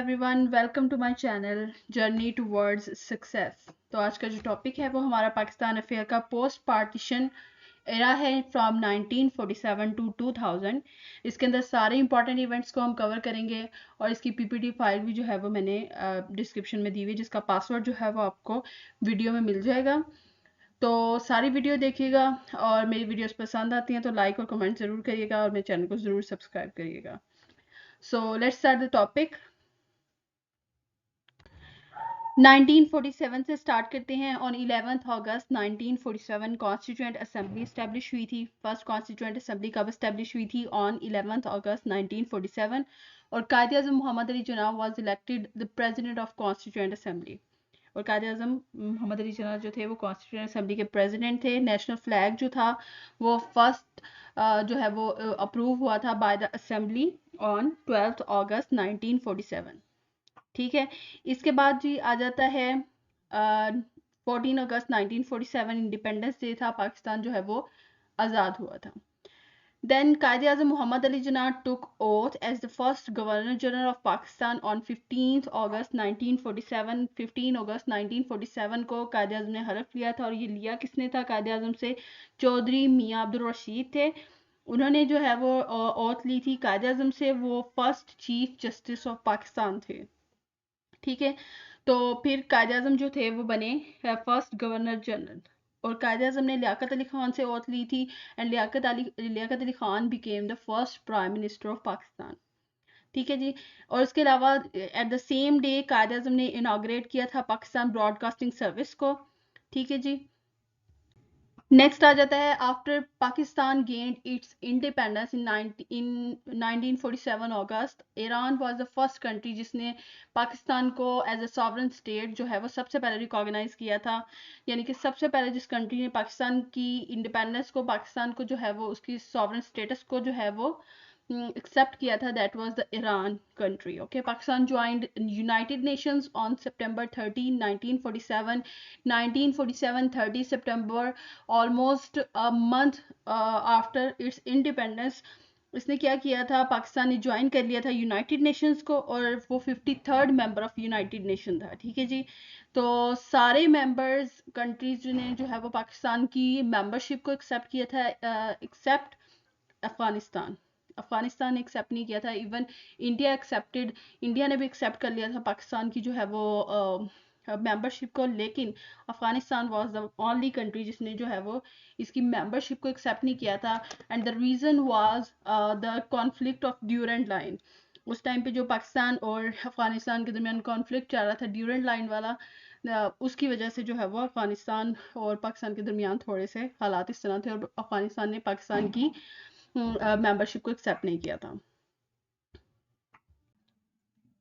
Everyone, welcome to my channel journey towards success. तो आज का जो टॉपिक है वो हमारा पाकिस्तान अफेयर का पोस्ट पार्टीशन एरा है फ्रॉम 1947 टू 2000। इसके अंदर सारे इंपॉर्टेंट इवेंट्स को हम कवर करेंगे और इसकी पीपीटी फाइल भी जो है वो मैंने डिस्क्रिप्शन में दी हुई है, जिसका पासवर्ड जो है वो आपको वीडियो में मिल जाएगा। तो सारी वीडियो देखिएगा और मेरी वीडियोस पसंद आती हैं तो लाइक और कमेंट ज़रूर करिएगा और मेरे चैनल को ज़रूर सब्सक्राइब करिएगा। So let's start the topic. 1947 से स्टार्ट करते हैं। On 11 August 1947 constituent assembly establish हुई थी। फर्स्ट कॉन्स्टिट्यूएंट असेंबली कब स्टैब्लिश हुई थी? On 11 August 1947। और Quaid Azam Mohammad Ali Jinnah was elected the president of constituent assembly. और कायद अज़म मोहम्मद अली जिन्ना जो थे वो कॉन्स्टिट्यूएंट असेंबली के प्रेसिडेंट थे। नेशनल फ्लैग जो था वो फर्स्ट जो है वो अप्रूव हुआ था बाय द असेंबली ऑन 12 अगस्त 1947। ठीक है। इसके बाद जी आ जाता है 14 अगस्त 1947 इंडिपेंडेंस डे था। पाकिस्तान जो है वो आज़ाद हुआ था। Then Quaid Azam Mohammad Ali Jinnah took oath as the first governor general of Pakistan on 15 अगस्त 1947। 15 अगस्त 1947 को कायद आज़म ने हलफ लिया था। और ये लिया किसने था? कायद आज़म से चौधरी मियाँ अब्दुल रशीद थे। उन्होंने जो है वो ओथ ली थी कायद आज़म से। वो first chief justice of Pakistan थे। ठीक है। तो फिर कायद आज़म जो थे वो बने फर्स्ट गवर्नर जनरल। और कायद आज़म ने लियाकत अली खान से ओथ ली थी and Liaquat Ali Khan became the first prime minister of Pakistan. ठीक है जी। और इसके अलावा at the same day Quaid Azam ने इनाग्रेट किया था पाकिस्तान ब्रॉडकास्टिंग सर्विस को। ठीक है जी। नेक्स्ट आ जाता है after Pakistan gained it's independence in 1947 August. Iran was the first country जिसने पाकिस्तान को एज अ सॉवरेन स्टेट जो है वो सबसे पहले रिकॉग्नाइज किया था। यानी कि सबसे पहले जिस कंट्री ने पाकिस्तान की इंडिपेंडेंस को, पाकिस्तान को जो है वो उसकी सॉवरेन स्टेटस को जो है वो एक्सेप्ट किया था, that was the Iran country. Okay. Pakistan joined United Nations on September 13 1947। 1947 30 September, almost a month after it's independence, इसने क्या किया था? पाकिस्तान ने ज्वाइन कर लिया था यूनाइटेड नेशंस को और वो 53rd member of United nation था। ठीक है जी। तो सारे मेंबर्स कंट्रीज ने जो है वो पाकिस्तान की मेंबरशिप को एक्सेप्ट किया था, एक्सेप्ट अफगानिस्तान। अफगानिस्तान ने एक्सेप्ट नहीं किया था। इवन इंडिया एक्सेप्टेड, इंडिया ने भी एक्सेप्ट कर लिया था पाकिस्तान की जो है वो मेंबरशिप को। लेकिन Afghanistan was the only country जिसने जो है वो इसकी मेंबरशिप को एक्सेप्ट नहीं किया था। And the reason was the conflict of Durand line. उस टाइम पे जो पाकिस्तान और अफगानिस्तान के दरमियान कॉन्फ्लिक्ट चल रहा था ड्यूरेंट लाइन वाला, उसकी वजह से जो है वो अफगानिस्तान और पाकिस्तान के दरमियान थोड़े से हालात इस तरह थे और अफगानिस्तान ने पाकिस्तान की मेंबरशिप को एक्सेप्ट नहीं किया था।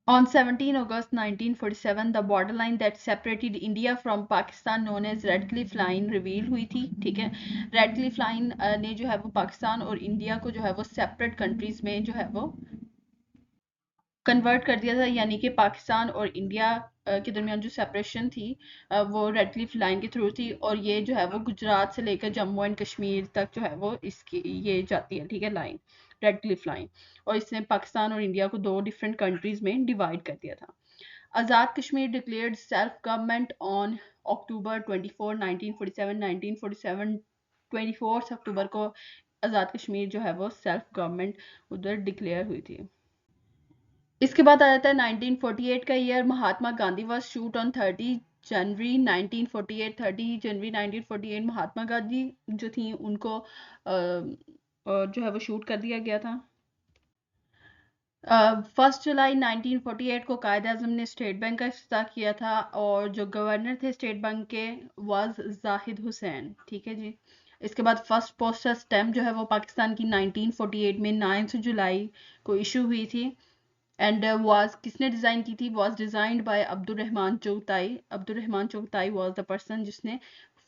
On 17 August 1947, the borderline that separated India from Pakistan known as Red Cliff Line reveal हुई थी। ठीक है। रेड क्लिफ लाइन ने जो है वो पाकिस्तान और इंडिया को जो है वो सेपरेट कंट्रीज में जो है वो कन्वर्ट कर दिया था। यानी कि पाकिस्तान और इंडिया के दरमियान जो सेपरेशन थी वो रेड क्लिफ लाइन के थ्रू थी। और ये जो है वो गुजरात से लेकर जम्मू एंड कश्मीर तक जो है वो इसकी ये जाती है। ठीक है, लाइन, रेड क्लिफ लाइन। और इसने पाकिस्तान और इंडिया को दो डिफरेंट कंट्रीज में डिवाइड कर दिया था। Azad Kashmir declared self government on October 24 1947। 1947 24 अक्टूबर को आज़ाद कश्मीर जो है वो सेल्फ गवर्नमेंट उधर डिक्लेयर हुई थी। इसके बाद आ जाता है 1948 का year. Mahatma Gandhi was shoot on 30 जनवरी 1948। 30 जनवरी 1948 महात्मा गांधी जो थी उनको जो है वो शूट कर दिया गया था। 1 जुलाई 1948 को कायद आज़म ने स्टेट बैंक का इफ्तिताह किया था और जो गवर्नर थे स्टेट बैंक के वाज जाहिद हुसैन। ठीक है जी। इसके बाद फर्स्ट पोस्टल स्टैम्प जो है वो पाकिस्तान की 1948 में 9 जुलाई को इशू हुई थी। एंड वाज किसने डिज़ाइन की थी? Was designed by Abdurrahman Chughtai. Abdurrahman Chughtai was the person जिसने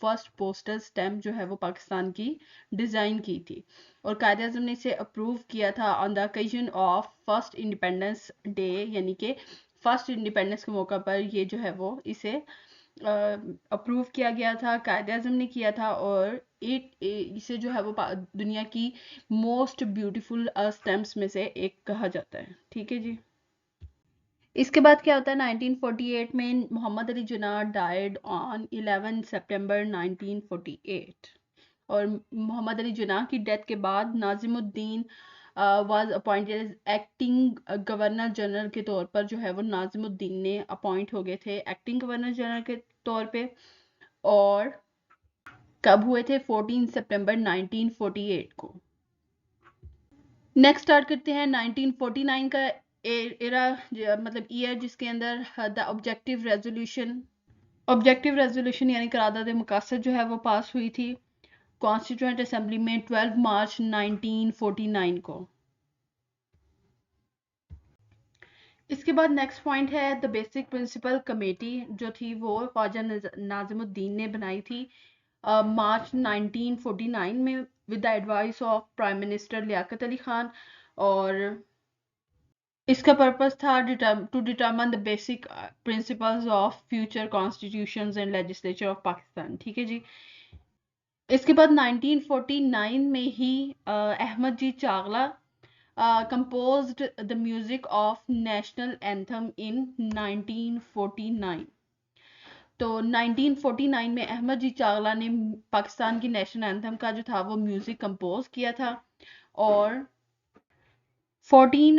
फर्स्ट पोस्टल स्टैम्प जो है वो पाकिस्तान की डिज़ाइन की थी। और कायद आज़म ने इसे अप्रूव किया था on the occasion of first independence day. यानी कि फर्स्ट इंडिपेंडेंस के मौका पर ये जो है वो इसे अप्रूव किया गया था, कायद आज़म ने किया था। और इसे जो है वो दुनिया की मोस्ट ब्यूटीफुल स्टैम्प्स में से एक कहा जाता है। ठीक है जी। इसके बाद क्या होता है 1948 में Mohammad Ali Jinnah died on 11 September 1948 और मोहम्मद अली जिन्ना की डेथ के बाद Nazimuddin was appointed as acting governor general के तौर पर जो है वो नाजिमुद्दीन ने अपॉइंट हो गए थे एक्टिंग गवर्नर जनरल के तौर पे और कब हुए थे 14 सितंबर 1948 को। नेक्स्ट स्टार्ट करते हैं 1949 का एरा मतलब ईयर जिसके अंदर द ऑब्जेक्टिव रेजोल्यूशन यानी करारदाद मकासद जो है वो पास हुई थी कॉन्स्टिट्यूएंट असेंबली में 12 मार्च 1949 को। इसके बाद नेक्स्ट पॉइंट है द बेसिक प्रिंसिपल कमेटी जो थी वो ख्वाजा नाजिमुद्दीन ने बनाई थी मार्च 1949 में with the advice of prime minister Liaquat Ali Khan और इसका पर्पस था to determine the basic principles of future constitutions and legislature of Pakistan. ठीक है जी। इसके बाद 1949 में ही अहमद जी चागला composed the music of national anthem in 1949। तो 1949 में अहमद जी चावला ने पाकिस्तान की नेशनल एंथम का जो था वो म्यूजिक कंपोज किया था और 14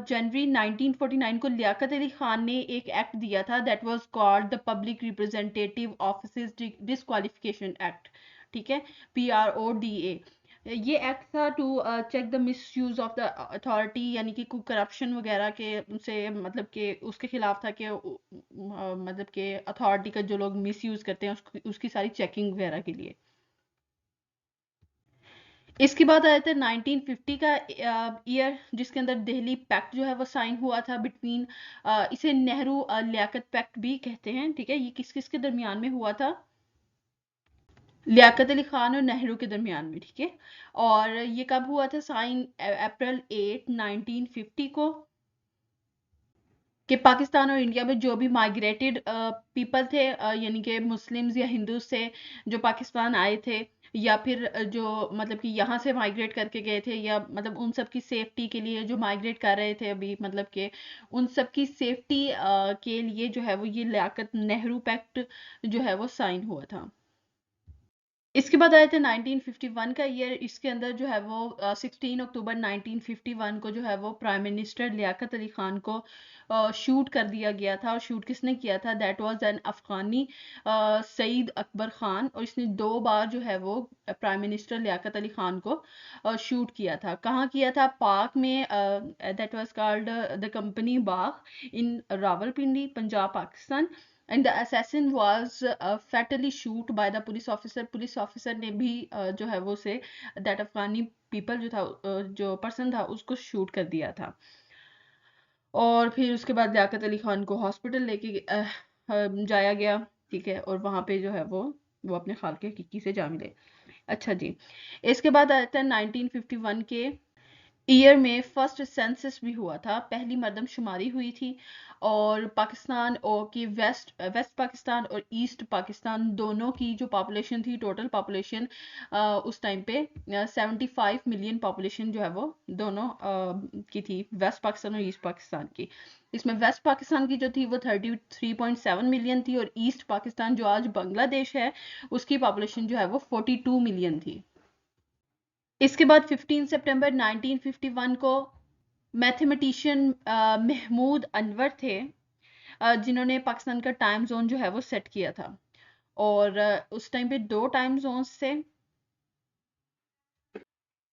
जनवरी 1949 को लियाकत अली खान ने एक एक्ट दिया था that was called the public representative officers disqualification act. ठीक है, PRODA। ये एक्ट था to check the misuse of the authority यानी कि कोई करप्शन वगैरह के से मतलब के उसके खिलाफ था कि मतलब के अथॉरिटी का जो लोग मिस यूज करते हैं उसकी सारी चेकिंग वगैरह के लिए। इसके बाद आया था 1950 का ईयर जिसके अंदर दिल्ली पैक्ट जो है वो साइन हुआ था बिटवीन इसे नेहरू लियाकत पैक्ट भी कहते हैं। ठीक है, ये किस किस के दरमियान में हुआ था? लियाकत अली खान और नेहरू के दरमियान में। ठीक है, और ये कब हुआ था साइन? अप्रैल 8 1950 को। कि पाकिस्तान और इंडिया में जो भी माइग्रेटेड पीपल थे यानी कि मुस्लिम्स या हिंदू से जो पाकिस्तान आए थे या फिर जो मतलब कि यहाँ से माइग्रेट करके गए थे या मतलब उन सब की सेफ्टी के लिए जो माइग्रेट कर रहे थे अभी मतलब कि उन सब की सेफ्टी के लिए जो है वो ये लियाकत नेहरू पैक्ट जो है वो साइन हुआ था। इसके बाद आए थे 1951 का ईयर। इसके अंदर जो है वो 16 अक्टूबर 1951 को जो है वो प्राइम मिनिस्टर लियाकत अली खान को शूट कर दिया गया था। और शूट किसने किया था? That was an Afghani Saeed Akbar Khan. और इसने 2 बार जो है वो प्राइम मिनिस्टर लियाकत अली खान को शूट किया था। कहाँ किया था? पाक में। That was called the Company Bagh in Rawalpindi, Punjab, Pakistan. And the assassin was fatally shoot by the police officer. Police officer ने भी जो है वो से दैट अफगानी पीपल जो था जो पर्सन था उसको शूट कर दिया था। और फिर उसके बाद लियाकत अली खान को हॉस्पिटल लेके जाया गया। ठीक है, और वहां पे जो है वो अपने खाल के हकीकी से जा मिले। अच्छा जी। इसके बाद आता है 1951 के ईयर में फर्स्ट सेंसस भी हुआ था, पहली मर्दमशुमारी हुई थी। और पाकिस्तान और की वेस्ट पाकिस्तान और ईस्ट पाकिस्तान दोनों की जो पॉपुलेशन थी, टोटल पॉपुलेशन उस टाइम पे 75 मिलियन पॉपुलेशन जो है वो दोनों की थी, वेस्ट पाकिस्तान और ईस्ट पाकिस्तान की। इसमें वेस्ट पाकिस्तान की जो थी वो 33.7 मिलियन थी और ईस्ट पाकिस्तान जो आज बांग्लादेश है उसकी पॉपुलेशन जो है वो 42 मिलियन थी। इसके बाद 15 सितंबर 1951 को मैथमेटिशियन महमूद अनवर थे जिन्होंने पाकिस्तान का टाइम जोन जो है वो सेट किया था। और उस टाइम पे 2 टाइम जोन्स थे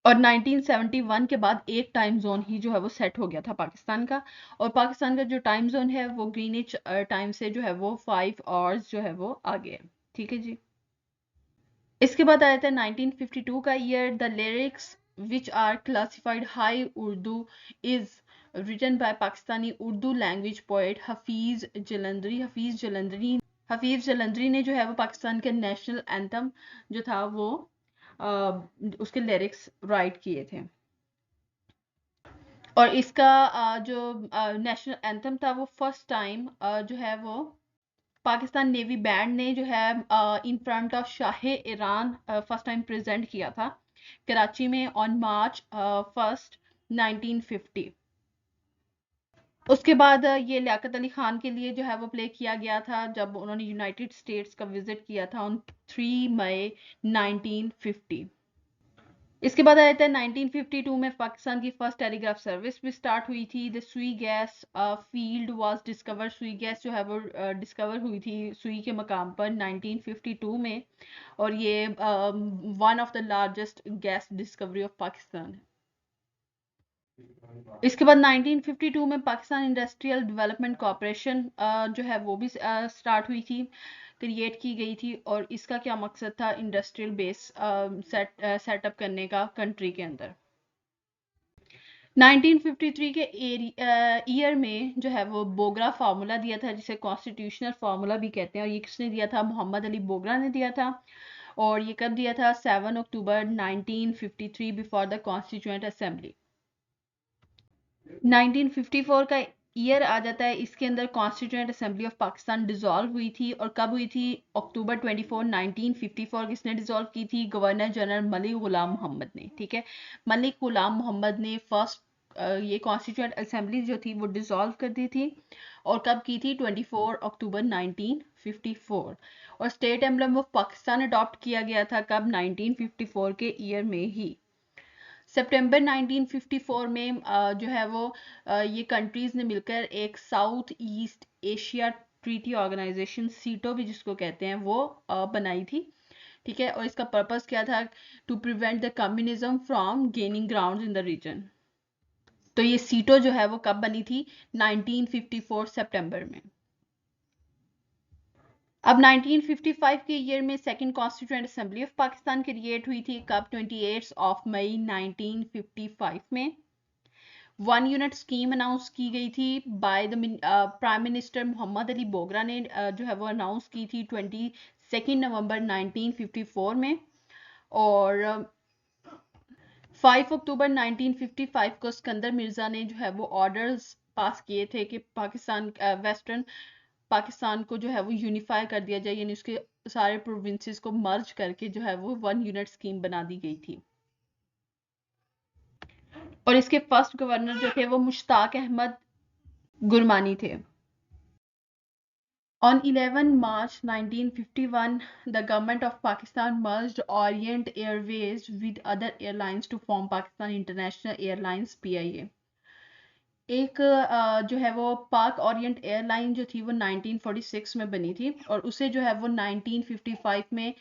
और 1971 के बाद एक टाइम जोन ही जो है वो सेट हो गया था पाकिस्तान का। और पाकिस्तान का जो टाइम जोन है वो ग्रीनिच टाइम से जो है वो 5 आवर्स जो है वो आगे है। ठीक है जी। इसके बाद आया था 1952 का year. The lyrics which are classified high Urdu is written by Pakistani Urdu language poet Hafeez Jalandhari. Hafeez Jalandhari ने जो है वो पाकिस्तान के नेशनल एंथम जो था वो उसके लिरिक्स राइट किए थे। और इसका जो नेशनल एंथम था वो फर्स्ट टाइम जो है वो पाकिस्तान नेवी बैंड ने जो है in front of Shah Iran first time present किया था कराची में ऑन मार्च 1 1950। उसके बाद ये लियाकत अली खान के लिए जो है वो प्ले किया गया था जब उन्होंने यूनाइटेड स्टेट्स का विजिट किया था ऑन 3 मई 1950। इसके बाद आया था 1952 में पाकिस्तान की फर्स्ट टेलीग्राफ सर्विस भी स्टार्ट हुई थी। द सुई गैस फील्ड वाज डिस्कवर, सुई गैस जो है वो डिस्कवर हुई थी सुई के मकाम पर 1952 में, और ये one of the largest gas discovery of Pakistan है। इसके बाद 1952 में पाकिस्तान इंडस्ट्रियल डेवलपमेंट कॉरपोरेशन जो है वो भी स्टार्ट हुई थी, क्रिएट की गई थी, और इसका क्या मकसद था, इंडस्ट्रियल बेस सेटअप करने का कंट्री के अंदर। 1953 के ईयर में जो है वो बोगरा फार्मूला दिया था, जिसे कॉन्स्टिट्यूशनल फार्मूला भी कहते हैं, और ये किसने दिया था, मोहम्मद अली बोगरा ने दिया था। और ये कब दिया था, 7 अक्टूबर 1953 बिफोर द कॉन्स्टिट्यूएंट असेंबली। 1954 का ईयर आ जाता है, इसके अंदर constituent assembly of Pakistan dissolve हुई थी, और कब हुई थी, अक्टूबर 24 1954। किसने डिसॉल्व की थी, गवर्नर जनरल मलिक गुलाम मोहम्मद ने। ठीक है, मलिक गुलाम मोहम्मद ने फर्स्ट ये कॉन्स्टिट्यूएंट असेंबली जो थी वो डिसॉल्व कर दी थी, और कब की थी, 24 अक्टूबर 1954। और state emblem of Pakistan adopt किया गया था कब, 1954 के ईयर में ही। सितंबर 1954 में जो है वो ये कंट्रीज ने मिलकर एक South East Asia Treaty Organisation, SEATO भी जिसको कहते हैं, वो बनाई थी। ठीक है, और इसका पर्पस क्या था, to prevent the communism from gaining ground in the region. तो ये सीटो जो है वो कब बनी थी, 1954 सितंबर में। अब 1955 के ईयर में second constituent assembly of Pakistan create हुई थी कब, 28 ऑफ मई 1955 में। 1 यूनिट स्कीम अनाउंस की गई थी by the prime minister Mohammad Ali Bogra ने, जो है वो अनाउंस की थी 22 नवंबर 1954 में। और 5 अक्टूबर 1955 को सिकंदर मिर्जा ने जो है वो ऑर्डर्स पास किए थे कि पाकिस्तान वेस्टर्न पाकिस्तान को जो है वो यूनिफाई कर दिया जाए, यानी उसके सारे प्रोविंसेस को मर्ज करके जो है वो 1 यूनिट स्कीम बना दी गई थी। और इसके फर्स्ट गवर्नर जो थे वो मुश्ताक अहमद गुरमानी थे। On 11 March 1951, the government of Pakistan merged Orient Airways with other airlines to form Pakistan International Airlines (PIA). एक जो है वो पाक ओरिएंट एयरलाइन जो थी वो 1946 में बनी थी, और उसे जो है वो 1955 में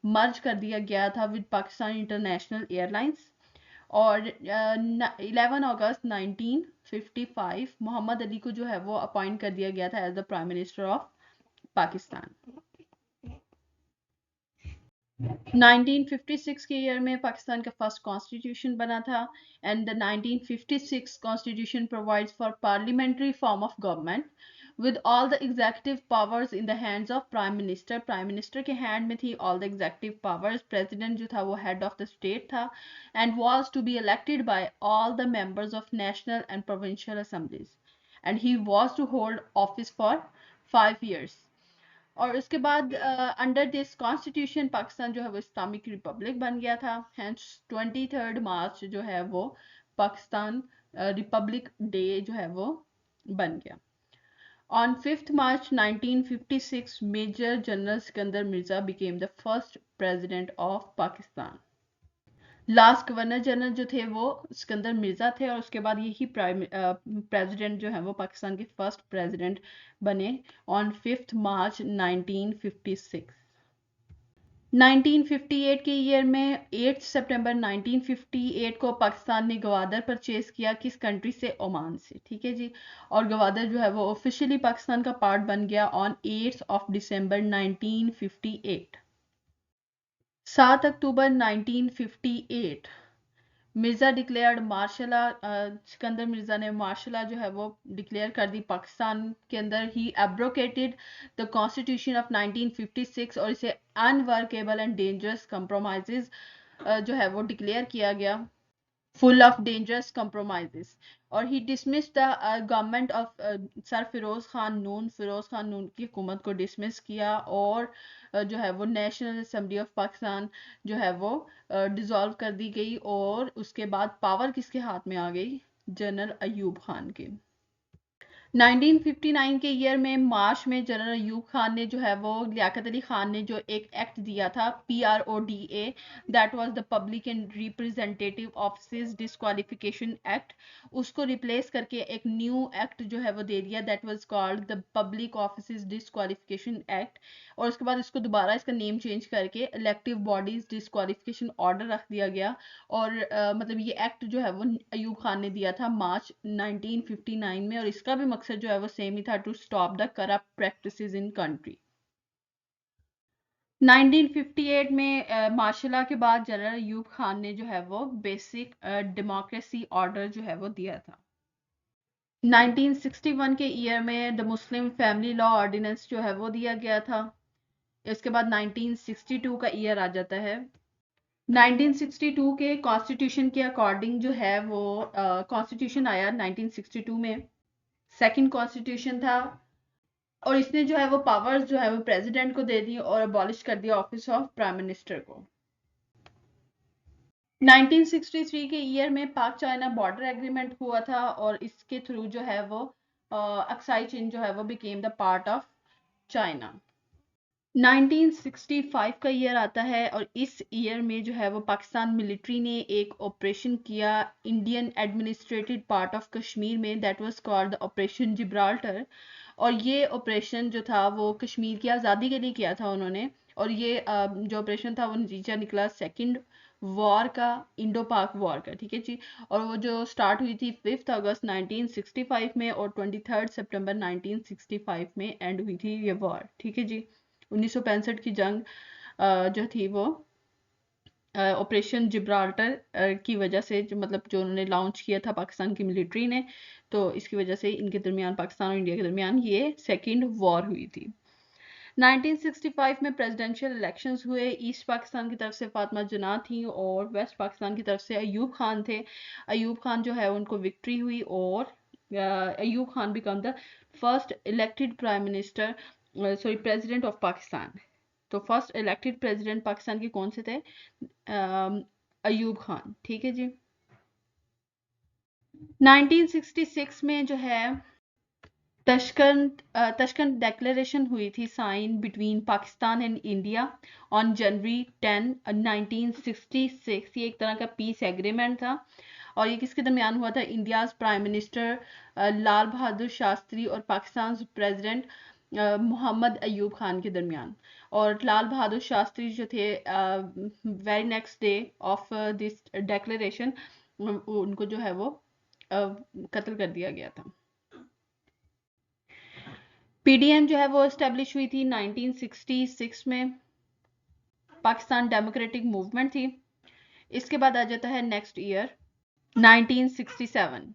मर्ज कर दिया गया था विद पाकिस्तान इंटरनेशनल एयरलाइंस। और 11 अगस्त 1955 मोहम्मद अली को जो है वो अपॉइंट कर दिया गया था as the prime minister of Pakistan. 1956 के ईयर में पाकिस्तान का फर्स्ट कॉन्स्टिट्यूशन बना था, and the 1956 constitution provides for parliamentary form of government with all the executive powers in the hands of prime minister। Prime minister के हैंड में थी all the executive powers। President जो था वो head of the state था, and was to be elected by all the members of national and provincial assemblies, and he was to hold office for 5 years। और उसके बाद under this constitution Pakistan जो है वो इस्लामिक रिपब्लिक बन गया था। हैंस 23 मार्च जो है वो पाकिस्तान रिपब्लिक डे जो है वो बन गया। On 5 March 1956 major general Sikandar Mirza became the first president of Pakistan. Last governor general जो थे वो सिकंदर मिर्जा थे, और उसके बाद यही प्रेसिडेंट जो है वो पाकिस्तान के फर्स्ट प्रेसिडेंट बने ऑन 5 मार्च 1956। 1958 के ईयर में 8 सितंबर 1958 को पाकिस्तान ने गवादर परचेज किया, किस कंट्री से, ओमान से। ठीक है जी, और गवादर जो है वो ऑफिशियली पाकिस्तान का पार्ट बन गया on 8 December 1958। 7 October 1958 Mirza declared martial Sikandar Mirza ने मार्शल जो है वो डिक्लेयर कर दी पाकिस्तान के अंदर। ही एब्रोकेटेड द कॉन्स्टिट्यूशन ऑफ 1956, और इसे अनवर्केबल एंड डेंजरस कंप्रोमाइजेस जो है वो डिक्लेयर किया गया, फुल ऑफ डेंजरस कंप्रोमाइजेस। और he dismissed the government of Sir Firoz Khan Noon की हुकूमत को डिसमिस किया, और जो है वो नेशनल असेंबली ऑफ पाकिस्तान जो है वो डिसॉल्व कर दी गई, और उसके बाद पावर किसके हाथ में आ गई, जनरल अयूब खान के। 1959 के ईयर में मार्च में जनरल अयूब खान ने जो है वो लियाकत अली खान ने जो एक एक्ट दिया था PRODA, that was the public and representative office disqualification act, उसको रिप्लेस करके एक न्यू एक्ट जो है वो दे दिया, that was called the public office disqualification act. और उसके बाद इसको दोबारा इसका नेम चेंज करके इलेक्टिव बॉडीज डिस्क्वालिफिकेशन ऑर्डर रख दिया गया। और मतलब ये एक्ट जो है वो अयूब खान ने दिया था मार्च 1959 में, और इसका भी मकसद जो है वो सेम ही था, to stop the corrupt practices in country. 1958 में मार्शल लॉ के बाद जनरल अयूब खान ने जो है वो बेसिक डेमोक्रेसी ऑर्डर जो है वो दिया था। 1961 के ईयर में the Muslim family law ordinance जो है वो दिया गया था। इसके बाद 1962 का ईयर आ जाता है। 1962 के कॉन्स्टिट्यूशन के अकॉर्डिंग जो है वो कॉन्स्टिट्यूशन आया 1962 में, सेकंड कॉन्स्टिट्यूशन था। और इसने जो है वो पावर्स जो है वो प्रेसिडेंट को दे दी और अबॉलिश कर दिया ऑफिस ऑफ प्राइम मिनिस्टर को। 1963 के ईयर में पाक चाइना बॉर्डर एग्रीमेंट हुआ था, और इसके थ्रू जो है वो अक्साई चीन जो है वो became the part of China. 1965 का ईयर आता है, और इस ईयर में जो है वो पाकिस्तान मिलिट्री ने एक ऑपरेशन किया Indian administered part of Kashmir में, that was called operation Gibraltar. और ये ऑपरेशन जो था वो कश्मीर की आज़ादी के लिए किया था उन्होंने। और ये जो ऑपरेशन था वो नतीजा निकला सेकंड वॉर का, इंडो पाक वॉर का, ठीक है जी। और वो जो स्टार्ट हुई थी 5 अगस्त 1965 में, और 23 सितंबर 1965 में एंड हुई थी ये वॉर, ठीक है जी। 1965 की जंग जो थी वो ऑपरेशन जिब्राल्टर की वजह से, जो मतलब जो उन्होंने लॉन्च किया था पाकिस्तान की मिलिट्री ने, तो इसकी वजह से इनके दरमियान, पाकिस्तान और इंडिया के दरमियान ये सेकंड वॉर हुई थी। 1965 में प्रेसिडेंशियल इलेक्शंस हुए। ईस्ट पाकिस्तान की तरफ से फातिमा जिन्ना थी, और वेस्ट पाकिस्तान की तरफ से अयूब खान थे। अयूब खान जो है उनको विक्ट्री हुई, और Ayub Khan become the first elected prime minister, sorry president of Pakistan. तो फर्स्ट इलेक्टेड प्रेसिडेंट पाकिस्तान के कौन से थे? अयूब खान, ठीक है जी। 1966 में जो है तशकंद डेक्लेरेशन हुई थी sign between Pakistan and India on January 10 1966। ये एक तरह का पीस एग्रीमेंट था, और ये किसके दरमियान हुआ था? India's prime minister Lal Bahadur Shastri और पाकिस्तान प्रेसिडेंट मोहम्मद अयूब खान के दरमियान। और लाल बहादुर शास्त्री जो थे, very next day of this declaration उनको जो है वो कत्ल कर दिया गया था। पीडीएम जो है वो एस्टेब्लिश हुई थी 1966 में, पाकिस्तान डेमोक्रेटिक मूवमेंट थी। इसके बाद आ जाता है नेक्स्ट ईयर 1967।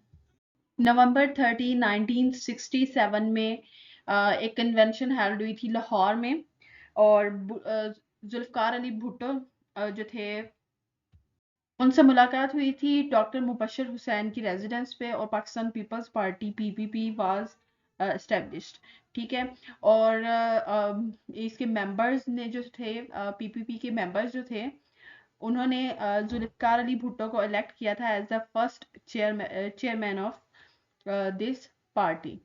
नवंबर 30 1967 में एक कन्वेंशन हेल्ड हुई थी लाहौर में, और जुल्फकार अली भुट्टो जो थे उनसे मुलाकात हुई थी डॉक्टर मुबशर हुसैन की रेजिडेंस पे, और Pakistan people's party PPP was established, ठीक है। और इसके मेंबर्स ने जो थे, पीपीपी के मेंबर्स जो थे, उन्होंने जुल्फकार अली भुट्टो को इलेक्ट किया था as the first chairman of this party.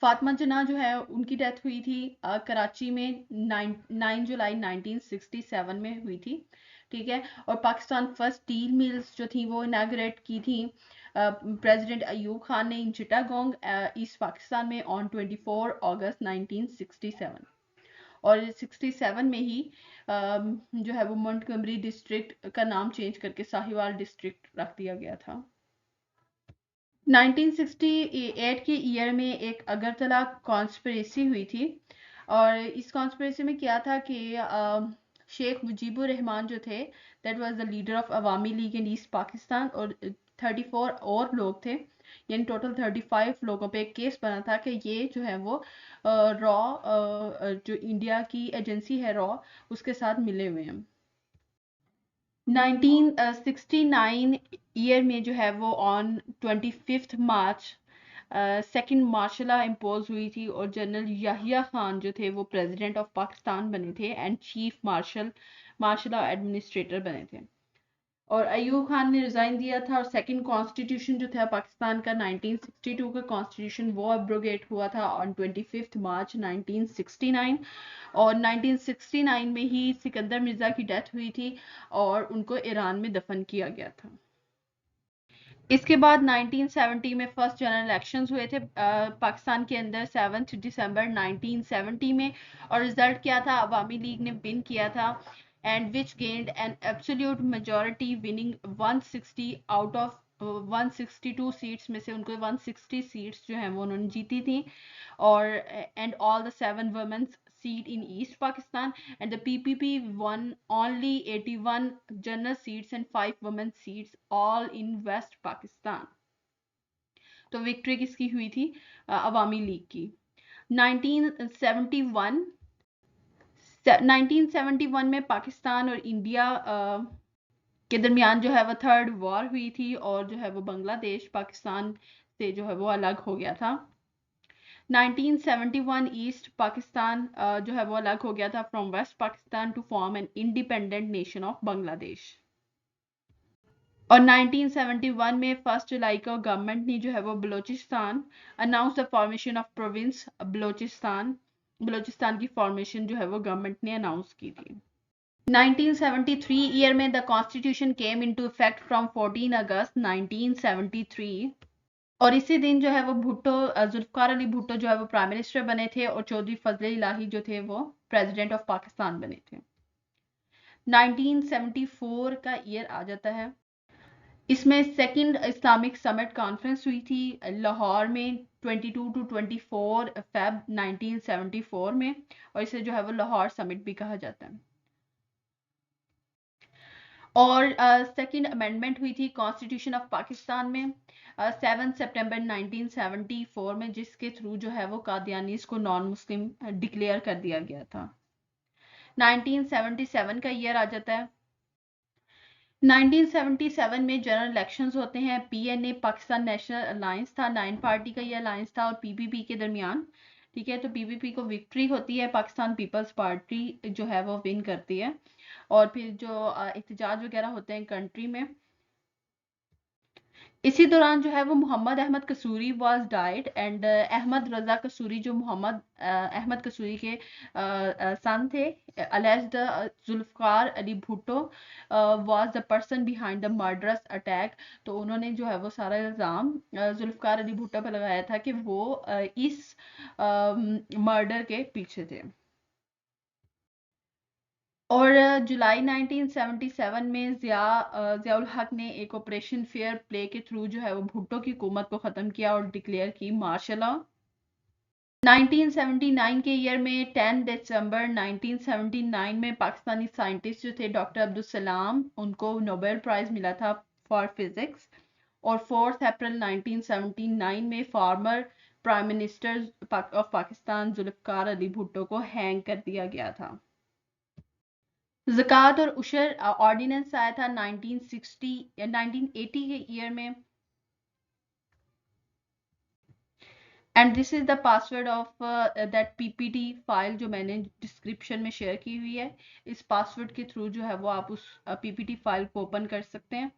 Fatima Jinnah जो है उनकी डेथ हुई थी कराची में 9 जुलाई 1967 में हुई थी, ठीक है। और पाकिस्तान फर्स्ट स्टील मिल्स जो थी वो इनाग्रेट की थी प्रेसिडेंट अयूब खान ने इन चिटागोंग ईस्ट पाकिस्तान में ऑन 24 अगस्त 1967। और 67 में ही जो है वो मोंटगोमरी डिस्ट्रिक्ट का नाम चेंज करके साहिवाल डिस्ट्रिक्ट रख दिया गया था। 1968 के ईयर में एक अगरतला कॉन्स्पिरेसी हुई थी, और इस कॉन्स्पिरेसी में क्या था कि शेख मुजीबुर रहमान जो थे, that was the leader of Awami league in east Pakistan, और 34 और लोग थे, यानी टोटल 35 लोगों पे एक केस बना था कि ये जो है वो रॉ जो इंडिया की एजेंसी है रॉ, उसके साथ मिले हुए हैं। 1969 ईयर में जो है वो on 25 March second martial law impose हुई थी, और जनरल याहिया खान जो थे वो प्रेसिडेंट ऑफ पाकिस्तान बने थे and chief marshal law administrator बने थे। और अयूब खान ने रिजाइन दिया था, और सेकंड कॉन्स्टिट्यूशन जो था पाकिस्तान का 1962 का कॉन्स्टिट्यूशन, वो एब्रोगेट हुआ था ऑन 25 मार्च 1969। और 1969 में ही सिकंदर मिर्जा की डेथ हुई थी और उनको ईरान में दफन किया गया था। इसके बाद 1970 में फर्स्ट जनरल इलेक्शंस हुए थे पाकिस्तान के अंदर 7 दिसंबर 1970 में, और रिजल्ट क्या था, अवामी लीग ने विन किया था, and which gained an absolute majority winning 160 out of 162 seats में से उनको 160 सीट्स जो हैं वो उन्होंने जीती थी, और and all the 7 women's seat in East Pakistan, and the PPP won only 81 general seats and 5 women's seats, all in West Pakistan. तो विक्ट्री किसकी हुई थी, अवामी लीग की। 1971 1971 में पाकिस्तान और इंडिया के दरमियान जो है वो थर्ड वॉर हुई थी, और जो है वो बांग्लादेश पाकिस्तान से जो है वो अलग हो गया था। 1971 ईस्ट पाकिस्तान जो है वो अलग हो गया था from West Pakistan to form an independent nation of Bangladesh. और 1971 में 1 जुलाई को गवर्नमेंट ने जो है वो Balochistan announce the formation of province Balochistan की फॉर्मेशन जो है वो गवर्नमेंट ने अनाउंस की थी। 1973 ईयर में the constitution came into effect from 14 अगस्त 1973, और इसी दिन जो है वो भुट्टो जुल्फकार अली भुट्टो जो है वो प्राइम मिनिस्टर बने थे, और चौधरी फजल इलाही जो थे वो प्रेसिडेंट ऑफ पाकिस्तान बने थे। 1974 का ईयर आ जाता है, इसमें सेकंड इस्लामिक समिट कॉन्फ्रेंस हुई थी लाहौर में 22 टू 24 फेब 1974 में, और इसे जो है वो लाहौर समिट भी कहा जाता है। और सेकंड अमेंडमेंट हुई थी कॉन्स्टिट्यूशन ऑफ पाकिस्तान में 7 सितंबर 1974 में, जिसके थ्रू जो है वो कादियानीस को नॉन मुस्लिम डिक्लेयर कर दिया गया था। 1977 का ईयर आ जाता है। 1977 में जनरल इलेक्शंस होते हैं, पीएनए पाकिस्तान नेशनल अलायंस था, 9 पार्टी का ये अलायंस था, और पीपीपी के दरमियान, ठीक है, तो पीपीपी को विक्ट्री होती है, पाकिस्तान पीपल्स पार्टी जो है वो विन करती है, और फिर जो एहतजाज वगैरह होते हैं कंट्री में। इसी दौरान जो है वो Mohammad Ahmad Kasuri was died, and Ahmad Raza Kasuri जो मोहम्मद अहमद कसूरी के सन थे, alleged Zulfikar Ali Bhutto was the person behind the murderous attack. तो उन्होंने जो है वो सारा इल्ज़ाम जुल्फकार अली भुट्टो पर लगाया था कि वो इस मर्डर के पीछे थे। और जुलाई 1977 में ज़ियाउल हक ने एक ऑपरेशन फेयर प्ले के थ्रू जो है वो भुट्टो की हुकूमत को ख़त्म किया और डिक्लेयर की मार्शल लॉ। 1979 के ईयर में 10 दिसंबर 1979 में पाकिस्तानी साइंटिस्ट जो थे डॉक्टर अब्दुल सलाम, उनको नोबेल प्राइज़ मिला था फॉर फिजिक्स। और 4 अप्रैल 1979 में former prime minister of Pakistan Zulfikar Ali Bhutto को हैंग कर दिया गया था। ज़कात और उशर ऑर्डिनेंस आया था 1960 या 1980 के ईयर में, and this is the password of that PPT file जो मैंने डिस्क्रिप्शन में शेयर की हुई है। इस पासवर्ड के थ्रू जो है वो आप उस पीपीटी फाइल को ओपन कर सकते हैं।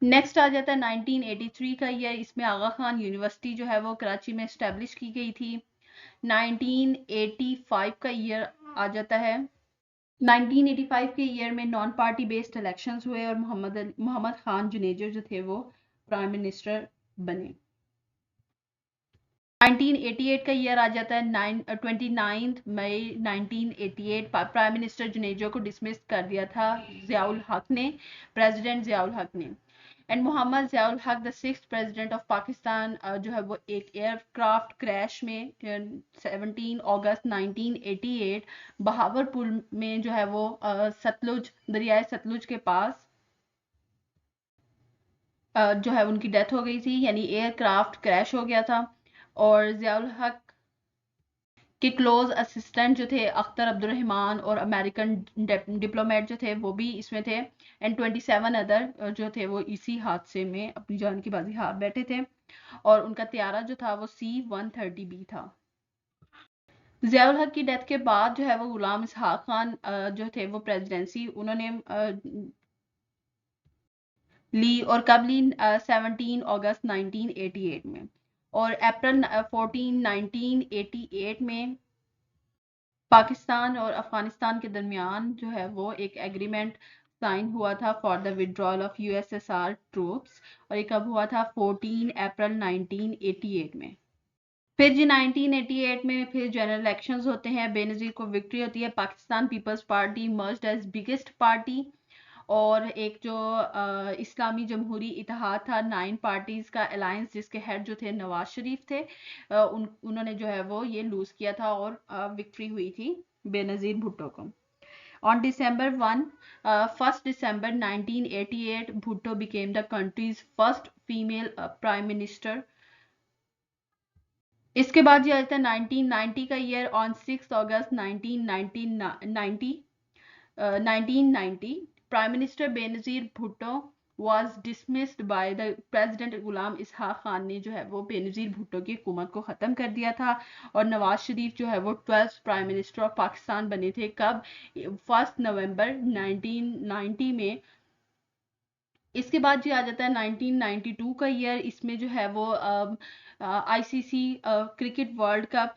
नेक्स्ट आ जाता है 1983 का ईयर, इसमें आगा खान यूनिवर्सिटी जो है वो कराची में इस्टेब्लिश की गई थी। 1985 का ईयर आ जाता है। 1985 के ईयर में नॉन पार्टी बेस्ड इलेक्शंस हुए, और मोहम्मद खान जुनेजो जो थे वो प्राइम मिनिस्टर बने। 1988 का ईयर आ जाता है। 29 मई 1988 प्राइम मिनिस्टर जुनेजो को डिसमिस कर दिया था ज़ियाउल हक ने, प्रेसिडेंट ज़ियाउल हक ने। एंड मोहम्मद ज़ियाउल हक the 6th president of Pakistan जो है वो एक एयरक्राफ्ट क्रैश में 17 अगस्त 1988 बहावलपुर में जो है वो सतलुज दरियाए सतलुज के पास जो है उनकी डेथ हो गई थी, यानी एयरक्राफ्ट क्रैश हो गया था। और ज़ियाउल हक के क्लोज असिस्टेंट जो थे अख्तर अब्दुलरहमान और अमेरिकन डिप्लोमेट जो थे वो भी इसमें थे, एंड 27 अदर जो थे वो इसी हादसे में अपनी जान की बाजी हार बैठे थे, और उनका त्यारा जो था वो C-130B था। ज़ियाउल हक की डेथ के बाद जो है वो गुलाम इसहाक खान जो थे वो प्रेसिडेंसी उन्होंने ली, और कब ली? 17 अगस्त 1988 में। और अप्रैल 14 1988 में पाकिस्तान और अफगानिस्तान के दरमियान जो है वो एक एग्रीमेंट साइन हुआ था for the withdrawal of USSR troops, और ये कब हुआ था? 14 अप्रैल 1988 में। फिर जी 1988 में फिर जनरल इलेक्शंस होते हैं, बेनज़ीर को विक्ट्री होती है, Pakistan people's party merged as biggest party, और एक जो इस्लामी जमहूरी इत्तेहाद था, 9 पार्टीज का अलायंस, जिसके हेड जो थे नवाज शरीफ थे, उन्होंने जो है वो ये लूज किया था और विक्ट्री हुई थी बेनज़ीर भुट्टो को। On December 1, 1st December 1988, Bhutto became the country's first female prime minister. इसके बाद ये आता है 1990 का year. On 6 August 1990 prime minister Benazir Bhutto was dismissed by the president गुलाम इसहाक खान ने जो है वो बेनज़ीर भुट्टो की हुकूमत को ख़त्म कर दिया था, और नवाज शरीफ जो है वो 12th prime minister of Pakistan बने थे। कब? 1 नवंबर 1990 में। इसके बाद जी आ जाता है 1992 का ईयर। इसमें जो है वो ICC cricket world cup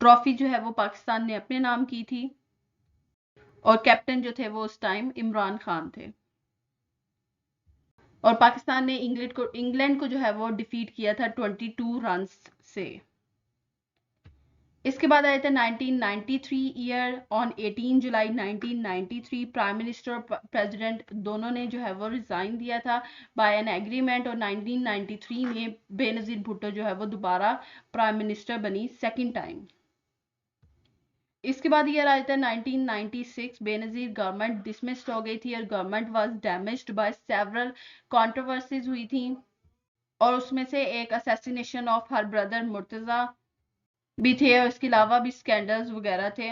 trophy जो है वो पाकिस्तान ने अपने नाम की थी, और कैप्टन जो थे वो उस टाइम इमरान खान थे, और पाकिस्तान ने इंग्लैंड को जो है वो डिफीट किया था 22 रन्स से। इसके बाद आया था 1993 year. On 18 July 1993 prime minister और प्रेसिडेंट दोनों ने जो है वो रिजाइन दिया था बाय एन एग्रीमेंट, और 1993 में बेनज़ीर भुट्टो जो है वो दोबारा प्राइम मिनिस्टर बनी सेकंड टाइम। इसके बाद ईयर आया था 1996। बेनज़ीर गवर्नमेंट डिसमिस्ड हो गई थी और government was damaged by several controversies हुई थी, और उसमें से एक assassination of her brother Murtaza भी थे, और इसके अलावा भी स्कैंडल्स वगैरह थे,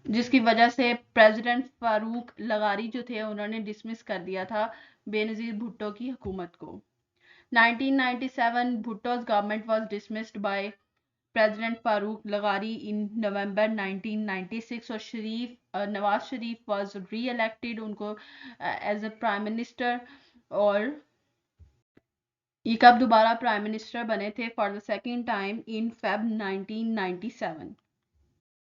जिसकी वजह से प्रेसिडेंट फारूक लगारी जो थे उन्होंने डिसमिस कर दिया था बेनज़ीर भुट्टो की हुकूमत को। 1997 Bhutto's government was dismissed by president Farooq लगारी इन नवंबर 1996, और Nawaz Sharif was reelected उनको एज अ प्राइम मिनिस्टर, और ये कब दोबारा प्राइम मिनिस्टर बने थे? For the second time in Feb 1997।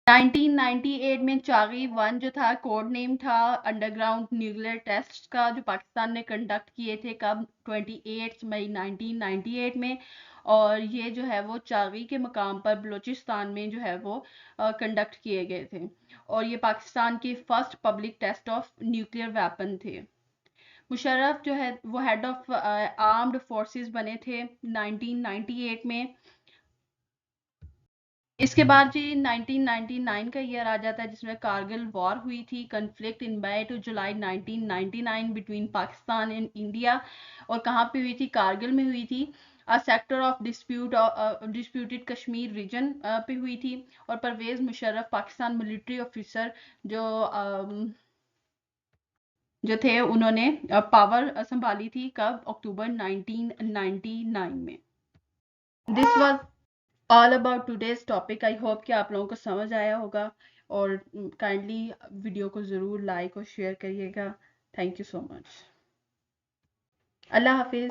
1998 में चागी 1 जो था कोड नेम था अंडरग्राउंड न्यूक्लियर टेस्ट का, जो पाकिस्तान ने कंडक्ट किए थे। कब? 28 मई 1998 में, और ये जो है वो चागी के मकाम पर बलूचिस्तान में जो है वो कंडक्ट किए गए थे, और ये पाकिस्तान के first public test of nuclear weapon थे। मुशर्रफ जो है वो हेड ऑफ आर्म्ड फोर्सेस बने थे 1998 में। इसके बाद जी 1999 का ईयर आ जाता है, जिसमें कारगिल वॉर हुई थी। Conflict in May to July 1999 between Pakistan and India, और कहाँ पे हुई थी? कारगिल में हुई थी। Sector of disputed Kashmir region पे हुई थी, और परवेज मुशर्रफ पाकिस्तान मिलिट्री ऑफिसर जो थे उन्होंने पावर संभाली थी। कब? अक्टूबर 1999 में। This was all about today's topic. I hope कि आप लोगों को समझ आया होगा, और काइंडली वीडियो को ज़रूर लाइक और शेयर करिएगा। Thank you so much. अल्लाह हाफिज़।